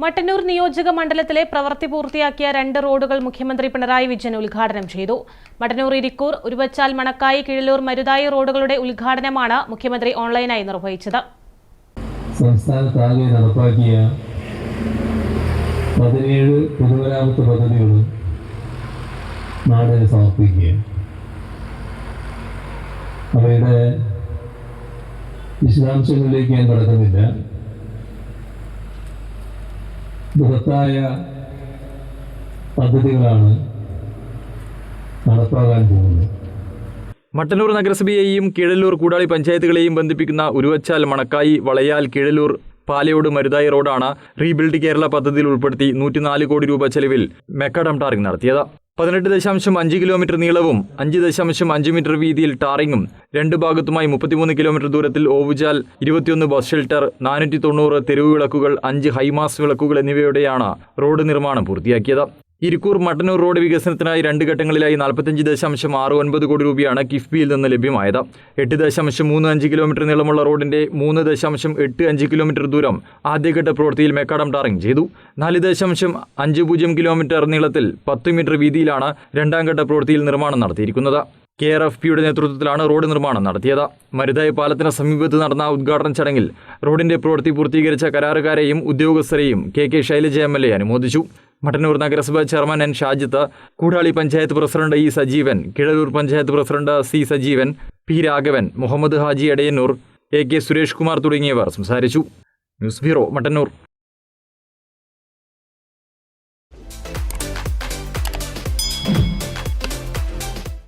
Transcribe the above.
മട്ടന്നൂർ നിയോജക മണ്ഡലത്തിലെ പ്രവൃത്തി പൂർത്തിയാക്കിയ 2 റോഡുകൾ മുഖ്യമന്ത്രി പിണറായി വിജയൻ ഉദ്ഘാടനം ചെയ്തു. മട്ടന്നൂർ ഇരിക്കൂർ, ഉരുവച്ചാൽ മണക്കായി, കിഴലൂർ മരുതായി റോഡുകളുടെ ഉദ്ഘാടനമാണ് മുഖ്യമന്ത്രി ഓൺലൈനായി നിർവഹിച്ചത്. സംസ്ഥാനത്താകെ നടപ്പാക്കിയ 17 പൊതുമരാമത്ത് പദ്ധതികളും നാടിന് സമർപ്പിക്കുകയാണ്. അവയുടെ വിശദാംശങ്ങളിലേക്ക് ഞാൻ കടക്കുന്നില്ല. ബൃഹത്തായ പദ്ധതികളാണ് നടപ്പാകാൻ പോകുന്നത്. മട്ടന്നൂർ നഗരസഭയെയും കിഴലൂർ കൂടാളി പഞ്ചായത്തുകളെയും ബന്ധിപ്പിക്കുന്ന ഉരുവച്ചാൽ മണക്കായി വളയാൽ കിഴലൂർ പാലയോട് മരുതായി റോഡാണ് റീബിൽഡ് കേരള പദ്ധതിയിൽ ഉൾപ്പെടുത്തി 104 കോടി രൂപ ചെലവിൽ മെക്കാഡം ടാറിംഗ് നടത്തിയത്. 18.5 കിലോമീറ്റർ നീളവും 5.5 മീറ്റർ വീതിയിൽ ടാറിങ്ങും 2 ഭാഗത്തുമായി 33 കിലോമീറ്റർ ദൂരത്തിൽ ഓവുചാൽ 21 ബസ് ഷെൽട്ടർ, 490 തെരുവ് വിളക്കുകൾ, 5 ഹൈമാസ് വിളക്കുകൾ എന്നിവയോടെയാണ് റോഡ് നിർമ്മാണം പൂർത്തിയാക്കിയത്. ഇരിക്കൂർ മട്ടന്നൂർ റോഡ് വികസനത്തിനായി 2 ഘട്ടങ്ങളിലായി 45.69 കോടി രൂപയാണ് കിഫ്ബിയിൽ നിന്ന് ലഭ്യമായത്. 8.35 കിലോമീറ്റർ നീളമുള്ള റോഡിന്റെ 3.85 കിലോമീറ്റർ ദൂരം ആദ്യഘട്ട പ്രവൃത്തിയിൽ മെക്കാഡം ടാറിംഗ് ചെയ്തു. 4.50 കിലോമീറ്റർ നീളത്തിൽ 10 മീറ്റർ വീതിയിലാണ് രണ്ടാം ഘട്ട പ്രവൃത്തിയിൽ നിർമ്മാണം നടത്തിയിരിക്കുന്നത്. KRFPയുടെ നേതൃത്വത്തിലാണ് റോഡ് നിർമ്മാണം നടത്തിയത്. മരുതായി പാലത്തിന് സമീപത്ത് നടന്ന ഉദ്ഘാടന ചടങ്ങിൽ റോഡിന്റെ പ്രവൃത്തി പൂർത്തീകരിച്ച കരാറുകാരെയും ഉദ്യോഗസ്ഥരെയും KK ശൈലജ MLA അനുമോദിച്ചു. മട്ടന്നൂർ നഗരസഭ chairman N Shajith, Koodali panchayat president E Sajeevan, Kizhallur panchayat president C Sajeevan, P Raghavan, Muhammad Haji Edayannur, AK Suresh Kumar തുടങ്ങിയവർ സംസാരിച്ചു. News bureau, Mattannur.